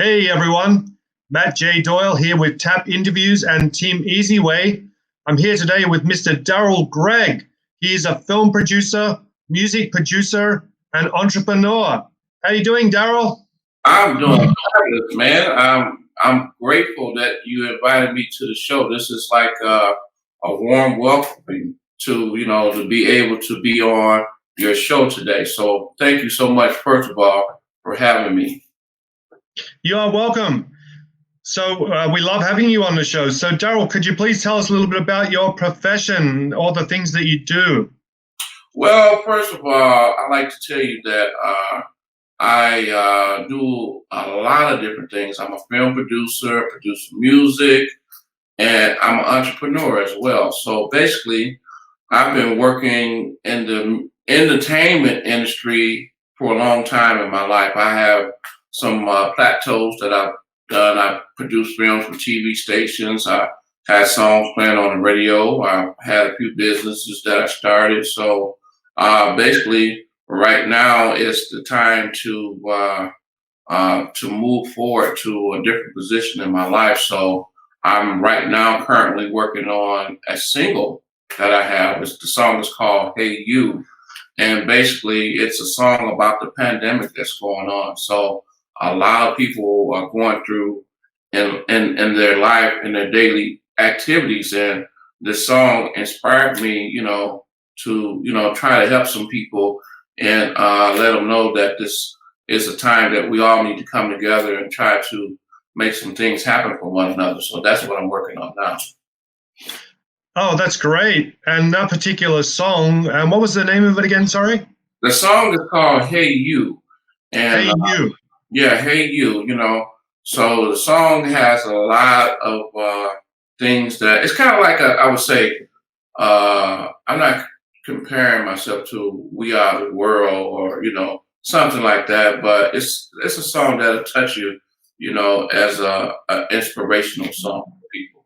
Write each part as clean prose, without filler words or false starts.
Hey everyone, Matt J. Doyle here with Tap Interviews and Team Easyway. I'm here today with Mr. Darrell Gregg. He is a film producer, music producer, and entrepreneur. How you doing, Darrell? I'm doing fabulous, man. I'm grateful that you invited me to the show. This is like a warm welcoming to be able to be on your show today. So thank you so much, first of all, for having me. You are welcome. We love having you on the show. So, Darrell, could you please tell us a little bit about your profession, all the things that you do? Well, first of all, I'd like to tell you that I do a lot of different things. I'm a film producer, produce music, and I'm an entrepreneur as well. So basically, I've been working in the entertainment industry for a long time in my life. I have some plateaus that I've done. I've produced films for TV stations. I had songs playing on the radio. I've had a few businesses that I started. So basically, right now is the time to move forward to a different position in my life. So I'm right now currently working on a single that I have. The song is called Hey You. And basically, it's a song about the pandemic that's going on. So a lot of people are going through in their life, in their daily activities. And this song inspired me, to try to help some people and let them know that this is a time that we all need to come together and try to make some things happen for one another. So that's what I'm working on now. Oh, that's great. And that particular song, what was the name of it again? Sorry? The song is called Hey You. And Hey You. yeah, Hey You, So the song has a lot of things that it's kind of like I would say, I'm not comparing myself to We Are the World or, something like that, but it's a song that'll touch you, as a inspirational song for people.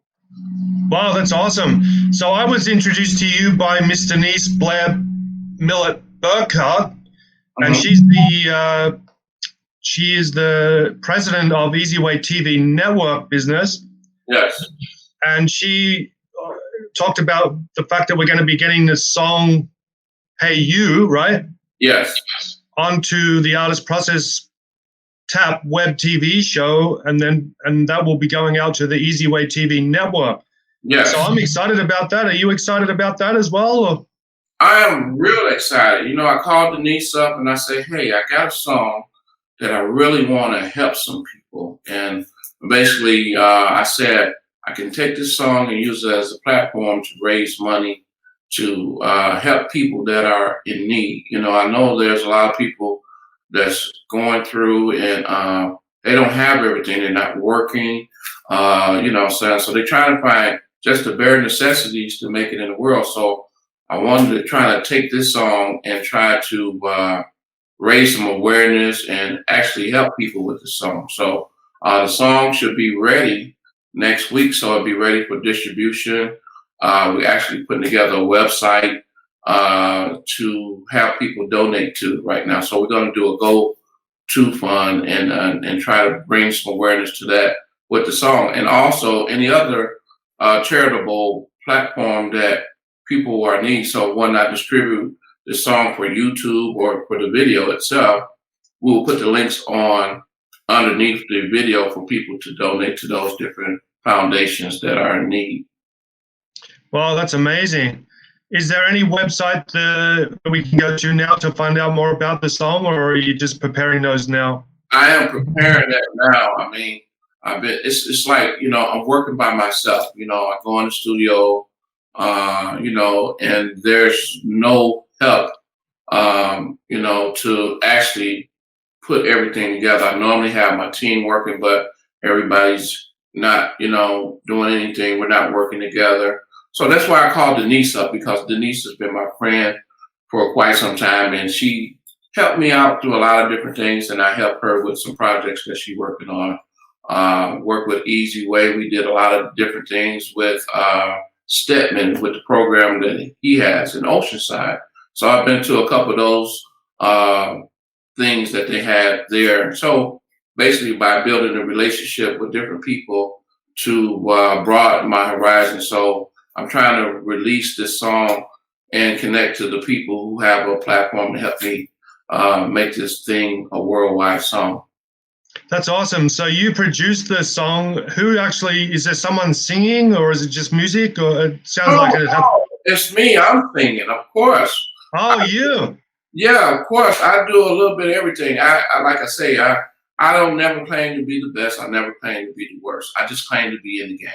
Wow, that's awesome. So I was introduced to you by Miss Denise Blair Millett Burkhart, and Mhm. she is the president of Easyway TV Network Business, Yes. and she talked about the fact that we're going to be getting this song "Hey You," right, Yes. onto the Artist Process Tap web TV show, and that will be going out to the Easyway TV Network. So Yes. I'm excited about that. Are you excited about that as well? Or? I am real excited. I called Denise up and I said, hey, I got a song that I really want to help some people. And basically, I said, I can take this song and use it as a platform to raise money to help people that are in need. I know there's a lot of people that's going through and they don't have everything. They're not working, so they're trying to find just the bare necessities to make it in the world. So I wanted to try to take this song and try to raise some awareness and actually help people with the song. So the song should be ready next week, so it'll be ready for distribution. We're actually putting together a website to have people donate to right now. So we're going to do a Go To fund and try to bring some awareness to that with the song, and also any other charitable platform that people are in need. So when I distribute the song for YouTube or for the video itself, we will put the links on underneath the video for people to donate to those different foundations that are in need. Well, that's amazing. Is there any website that we can go to now to find out more about the song, or are you just preparing those now? I am preparing that now. I mean, it's like, I'm working by myself. I go in the studio, and there's no help, to actually put everything together. I normally have my team working, but everybody's not, doing anything. We're not working together. So that's why I called Denise up, because Denise has been my friend for quite some time, and she helped me out through a lot of different things, and I helped her with some projects that she's working on. Work with Easy Way. We did a lot of different things with Stedman with the program that he has in Oceanside. So I've been to a couple of those things that they had there. So basically by building a relationship with different people to broaden my horizon. So I'm trying to release this song and connect to the people who have a platform to help me make this thing a worldwide song. That's awesome. So you produced the song. Who actually, is there someone singing or is it just music? Or it sounds like Oh, it. no, it's me. I'm singing, of course. Oh, you. Yeah, of course. I do a little bit of everything. I like I say, I don't never claim to be the best. I never claim to be the worst. I just claim to be in the game.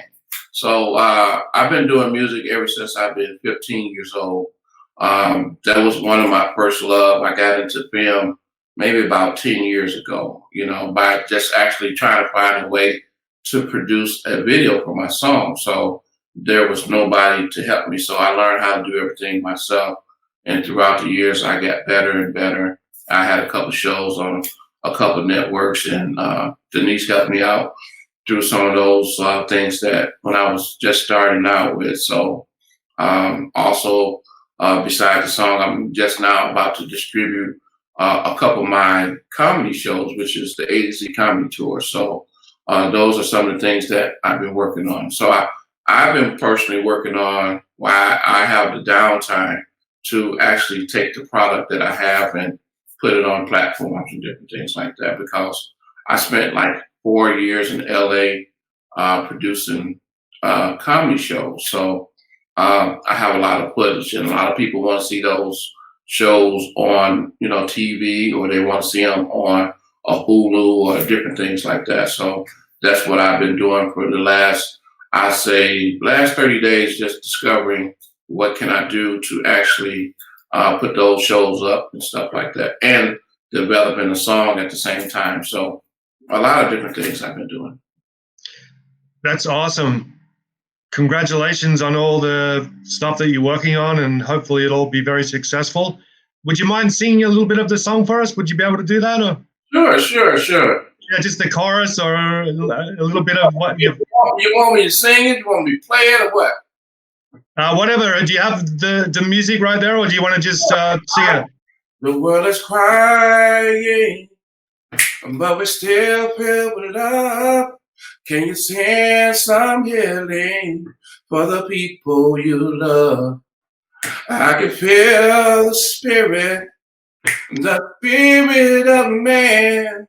So I've been doing music ever since I've been 15 years old. That was one of my first love. I got into film maybe about 10 years ago, you know, by just actually trying to find a way to produce a video for my song. So there was nobody to help me. So I learned how to do everything myself. And throughout the years, I got better and better. I had a couple shows on a couple networks, and Denise helped me out through some of those things that when I was just starting out with. So also, besides the song, I'm just now about to distribute a couple of my comedy shows, which is the A to Z Comedy Tour. So those are some of the things that I've been working on. So I've been personally working on why I have the downtime to actually take the product that I have and put it on platforms and different things like that, because I spent like 4 years in LA producing comedy shows. So I have a lot of footage, and a lot of people want to see those shows on, you know, TV, or they want to see them on a Hulu or different things like that. So that's what I've been doing for the last, I say, last 30 days, just discovering what can I do to actually put those shows up and stuff like that, and developing a song at the same time. So a lot of different things I've been doing. That's awesome. Congratulations on all the stuff that you're working on, and hopefully it'll be very successful. Would you mind singing a little bit of the song for us? Would you be able to do that? Or Sure. yeah, just the chorus or a little bit of what you. You want me to sing it? You want me to play it, or what? Whatever. Do you have the music right there, or do you want to just sing it? The world is crying, but we're still filled with love. Can you send some healing for the people you love? I can feel the spirit of man.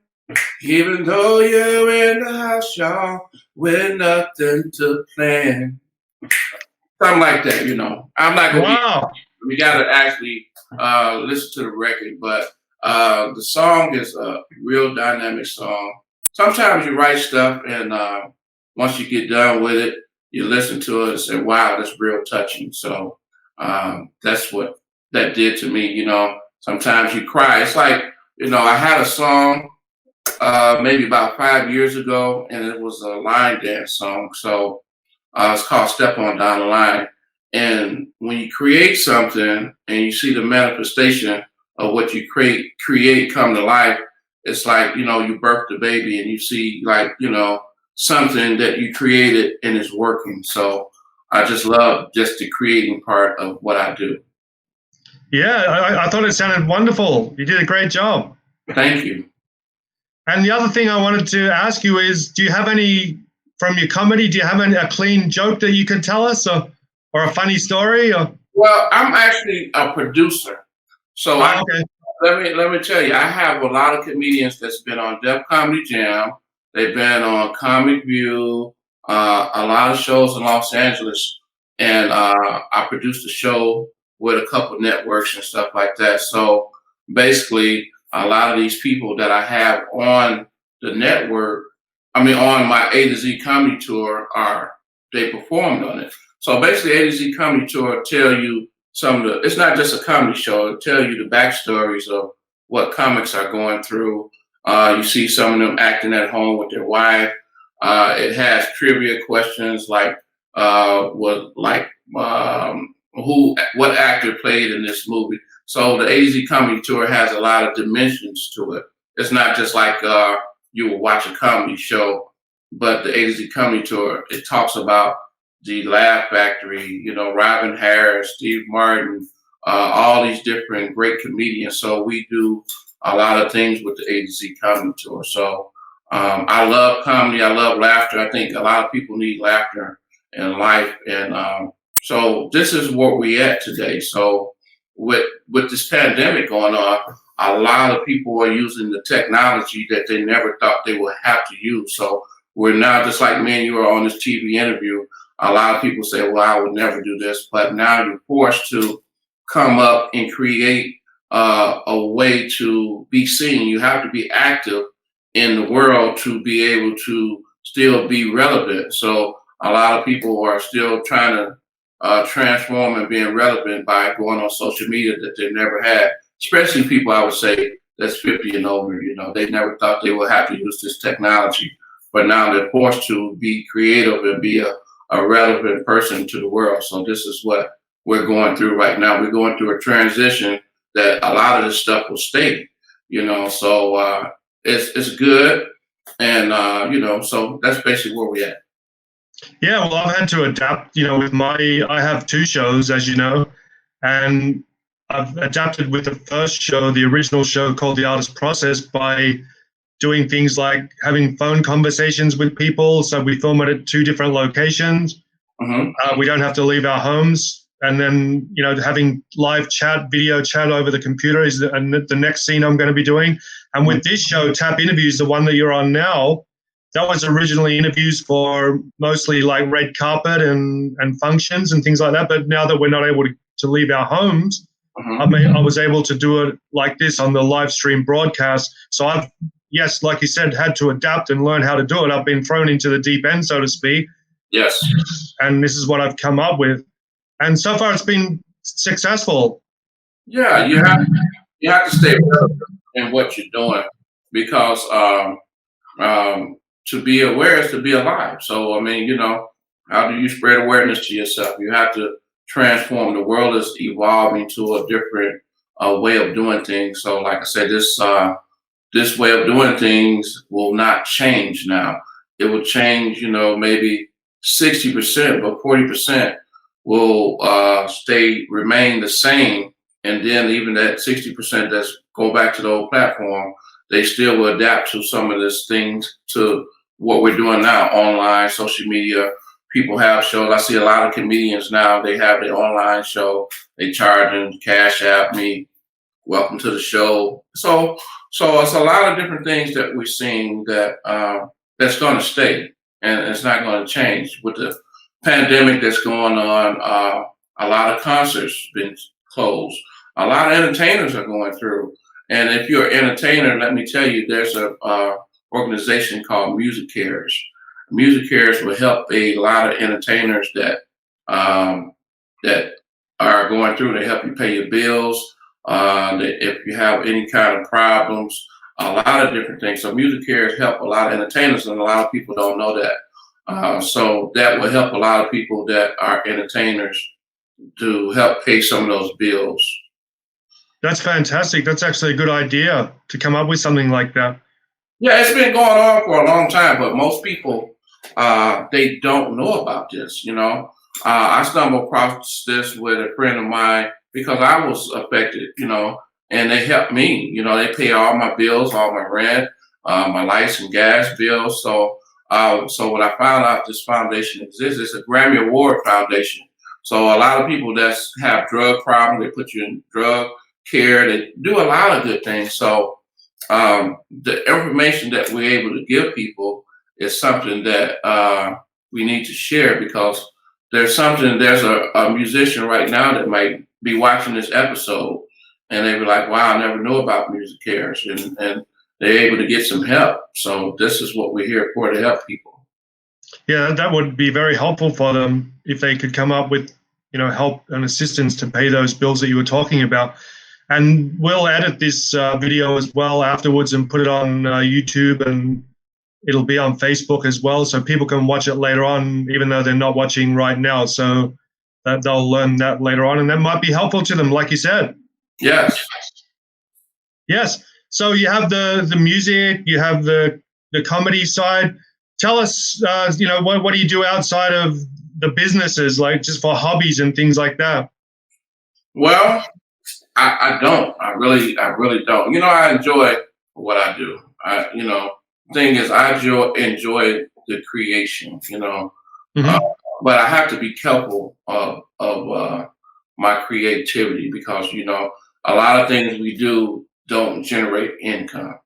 Even though you're in the house, y'all, with nothing to plan. Something like that, you know. I'm not gonna Wow. we gotta actually listen to the record, but the song is a real dynamic song. Sometimes you write stuff, and once you get done with it, you listen to it and say, wow, that's real touching. So that's what that did to me, you know. Sometimes you cry. It's like, you know, I had a song maybe about 5 years ago, and it was a line dance song. So it's called Step On Down the Line. And when you create something and you see the manifestation of what you create come to life, it's like, you know, you birthed a baby and you see, like, you know, something that you created and it's working. So I just love just the creating part of what I do. Yeah, I thought it sounded wonderful. You did a great job. Thank you. And the other thing I wanted to ask you is, do you have any, from your comedy, do you have a clean joke that you can tell us, or a funny story? Or? Well, I'm actually a producer. So Okay. let me tell you, I have a lot of comedians that's been on Def Comedy Jam. They've been on Comic View, a lot of shows in Los Angeles, and I produced a show with a couple networks and stuff like that. So basically, a lot of these people that I have on the network, I mean, on my A to Z Comedy Tour, they performed on it. So basically, A to Z Comedy Tour tell you some of the, it's not just a comedy show, it'll tell you the backstories of what comics are going through. You see some of them acting at home with their wife. It has trivia questions like, what actor played in this movie. So the A to Z Comedy Tour has a lot of dimensions to it. It's not just like you will watch a comedy show, but the A to Z Comedy Tour, it talks about the Laugh Factory, you know, Robin Harris, Steve Martin, all these different great comedians. So we do a lot of things with the A to Z Comedy Tour. So I love comedy. I love laughter. I think a lot of people need laughter in life, and so this is where we at today. So with this pandemic going on, a lot of people are using the technology that they never thought they would have to use. So we're now, just like me and you are on this TV interview. A lot of people say, "Well, I would never do this," but now you're forced to come up and create a way to be seen. You have to be active in the world to be able to still be relevant. So a lot of people are still trying to transform and being relevant by going on social media that they never had, especially people I would say that's 50 and over. They never thought they would have to use this technology, but now they're forced to be creative and be a relevant person to the world. So this is what we're going through right now. We're going through a transition that a lot of this stuff will stay. So it's good, and so that's basically where we at. Yeah, well, I've had to adapt, with I have two shows, as you know, and I've adapted with the first show, the original show called The Artist Process, by doing things like having phone conversations with people. So we film it at two different locations. Hmm. We don't have to leave our homes. And then, having live chat, video chat over the computer is the next scene I'm going to be doing. And with this show, Tap Interviews, the one that you're on now, that was originally interviews for mostly like red carpet and functions and things like that. But now that we're not able to leave our homes, I was able to do it like this on the live stream broadcast. So I've, yes, like you said, had to adapt and learn how to do it. I've been thrown into the deep end, so to speak. Yes. And this is what I've come up with. And so far it's been successful. Yeah, you have to stay relevant in what you're doing because to be aware is to be alive. So I mean, how do you spread awareness to yourself? You have to transform. The world is evolving to a different way of doing things. So, like I said, this way of doing things will not change now. It will change, maybe 60%, but 40% will remain the same. And then even that 60% that's go back to the old platform, they still will adapt to some of these things to what we're doing now, online, social media. People have shows. I see a lot of comedians now, they have their online show. They charging Cash App me, welcome to the show. So it's a lot of different things that we're seeing that's going to stay, and it's not going to change with the pandemic that's going on. A lot of concerts been closed. A lot of entertainers are going through. And if you're an entertainer, let me tell you, there's a organization called Music Cares. Music Cares will help a lot of entertainers that are going through. They help you pay your bills. If you have any kind of problems, a lot of different things. So Music Cares help a lot of entertainers, and a lot of people don't know that. So that will help a lot of people that are entertainers to help pay some of those bills. That's fantastic. That's actually a good idea to come up with something like that. Yeah, it's been going on for a long time, but most people they don't know about this. I stumbled across this with a friend of mine because I was affected. And they helped me. They pay all my bills, all my rent, my lights and gas bills. So when I found out this foundation exists, it's a Grammy Award foundation. So a lot of people that have drug problems, they put you in drug care. They do a lot of good things. So the information that we're able to give people is something that we need to share because there's a musician right now that might be watching this episode and they be like, wow, I never knew about Music Cares, and they're able to get some help. So this is what we're here for, to help people. Yeah, that would be very helpful for them if they could come up with, help and assistance to pay those bills that you were talking about. And we'll edit this video as well afterwards and put it on YouTube, and it'll be on Facebook as well, so people can watch it later on, even though they're not watching right now. So that they'll learn that later on, and that might be helpful to them, like you said. Yes. Yes. So you have the music, you have the comedy side. Tell us, what do you do outside of the businesses, like just for hobbies and things like that? Well, I don't. I really don't. I enjoy what I do. thing is, I enjoy the creation, uh, Hmm. but I have to be careful of my creativity because a lot of things we do don't generate income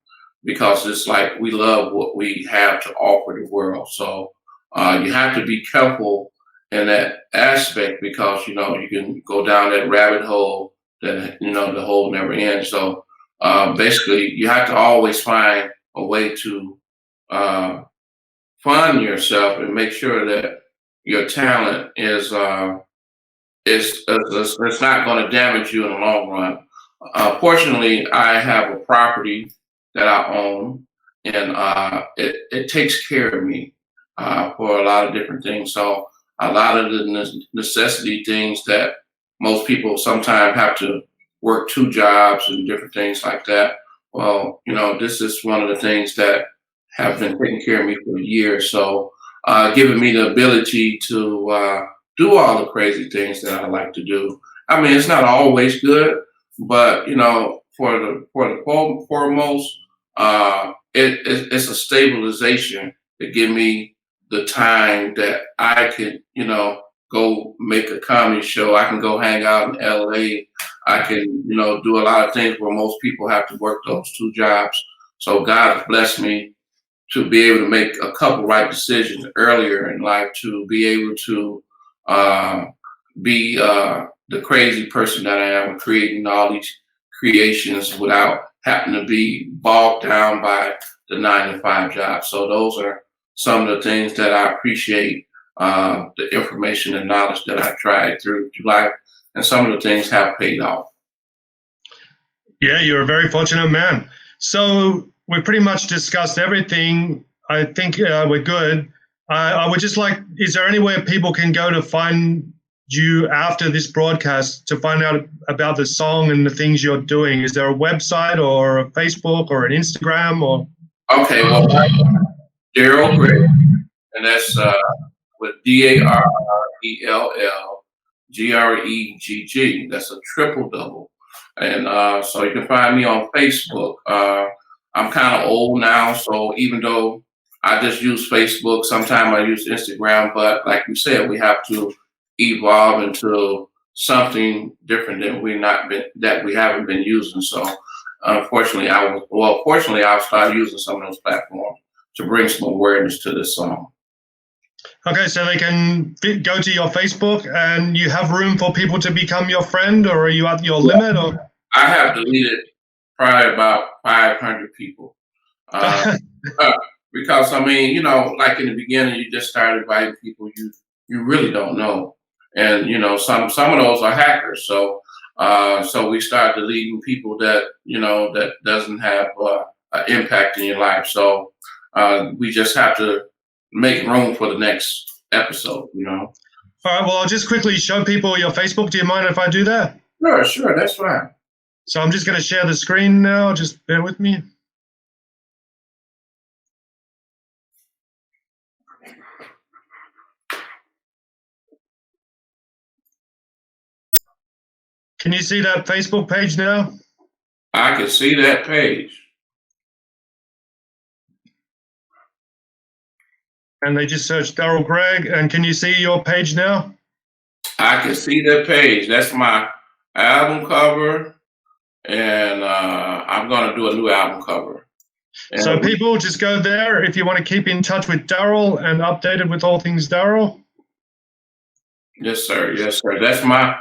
because it's like we love what we have to offer the world. So you have to be careful in that aspect because you can go down that rabbit hole that the hole never ends. So basically, you have to always find a way to uh, fund yourself and make sure that your talent is it's not going to damage you in the long run. Fortunately, I have a property that I own, and it takes care of me for a lot of different things. So a lot of the necessity things that most people sometimes have to work two jobs and different things like that. Well, this is one of the things that have been taking care of me for years. So giving me the ability to do all the crazy things that I like to do. I mean, it's not always good, but for the foremost, it's a stabilization to give me the time that I can, go make a comedy show. I can go hang out in LA. I can, do a lot of things where most people have to work those two jobs. So God has blessed me to be able to make a couple right decisions earlier in life to be able to uh, be the crazy person that I am, creating all these creations without having to be bogged down by the 9 to 5 job. So those are some of the things that I appreciate, the information and knowledge that I tried through life, and some of the things have paid off. Yeah, you're a very fortunate man. So we pretty much discussed everything. I think we're good. I would just like, is there anywhere people can go to find you after this broadcast to find out about the song and the things you're doing? Is there a website or a Facebook or an Instagram or? Okay, well, Darrell Gregg, and that's with DARRELGREGG. That's a triple double. And so you can find me on Facebook. I'm kind of old now, so even though I just use Facebook, sometimes I use Instagram, but like you said, we have to evolve into something different that we haven't been using. So fortunately, I'll start using some of those platforms to bring some awareness to this song. Okay, so they can go to your Facebook and you have room for people to become your friend, or are you at your limit? Or I have deleted probably about 500 people. Uh, uh, because I mean, like in the beginning, you just started inviting people you really don't know, and some of those are hackers. So so we start deleting people that that doesn't have an impact in your life. So we just have to make room for the next episode. all right, well, I'll just quickly show people your Facebook. Do you mind if I do that? Sure, that's fine. So I'm just going to share the screen now. Just bear with me. Can you see that Facebook page now? I can see that page. And they just search Darrell Gregg. And can you see your page now? I can see that page. That's my album cover, and I'm gonna do a new album cover. So And people just go there if you want to keep in touch with Darrell and updated with all things Darrell. yes, sir. Yes, sir. That's my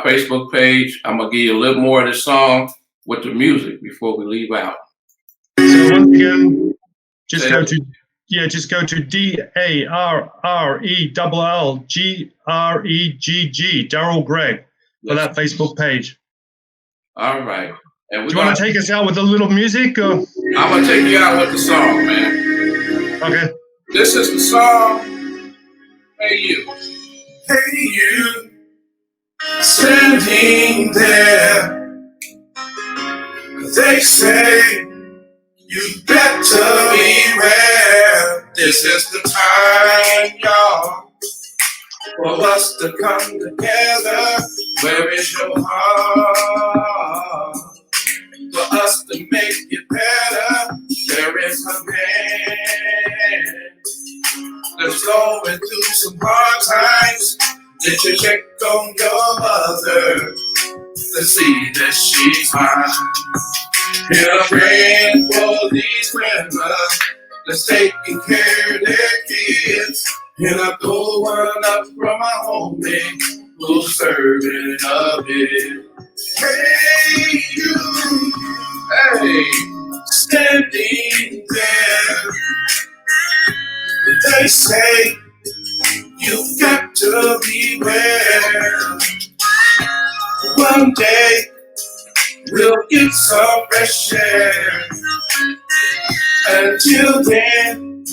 Facebook page. I'm gonna give you a little more of this song with the music before we leave out. So once again, just Say go that- to just go to DARRELLGREGG, Darrell Gregg, for that Facebook page. All right. And Do you want to take us out with a little music? Or? I'm gonna take you out with the song, man. Okay. This is the song. Hey you. Hey you. Standing there. They say you better beware. This is the time, y'all, for us to come together. Where is your heart? For us to make it better. There There is a man that's going through some hard times. Did you check on your mother to see that she's fine? And a friend for these grandmas that's taking care of their kids. And I throw one up from my homie who's serving a bit. Hey, you, hey, standing there. They say you've got to beware. One day we'll get some fresh air. Until then,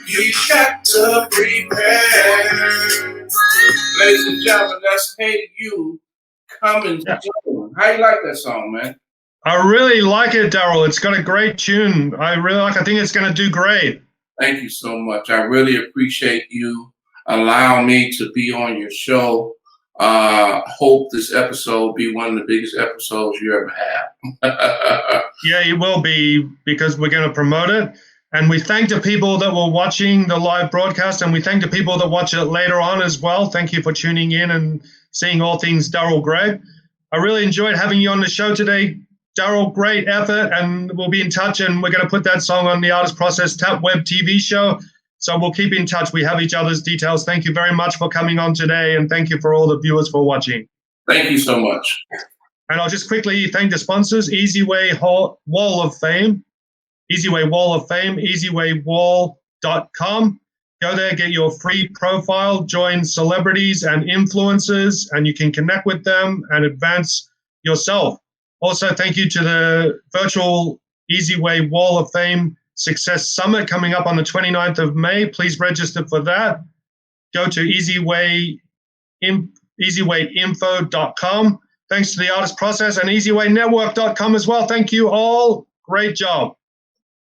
you got to prepare. Ladies and gentlemen, that's Hey You coming soon. How you like that song, man? I really like it, Darrell. It's got a great tune. I really like. I think it's going to do great. Thank you so much. I really appreciate you allowing me to be on your show. Hope this episode be one of the biggest episodes you ever have. Yeah, it will be, because we're going to promote it. And we thank the people that were watching the live broadcast, and we thank the people that watch it later on as well. Thank you for tuning in and seeing all things Darrell Gregg. I really enjoyed having you on the show today, Darrell. Great effort, and we'll be in touch, and we're going to put that song on the Artist Process Tap Web TV show. So we'll keep in touch. We have each other's details. Thank you very much for coming on today, and thank you for all the viewers for watching. Thank you so much. And I'll just quickly thank the sponsors: Easyway Wall of Fame, Easyway Wall of Fame, easywaywall.com. Go there, get your free profile, join celebrities and influencers, and you can connect with them and advance yourself. Also, thank you to the virtual Easyway Wall of Fame Success Summit coming up on the 29th of May. Please register for that. Go to easywaynfo.com. Thanks to the Artist Process and easywaynetwork.com as well. Thank you all. Great job.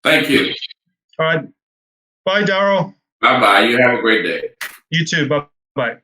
Thank you. All right. Bye, Darrell. Bye-bye. You have a great day. You too. Bye-bye.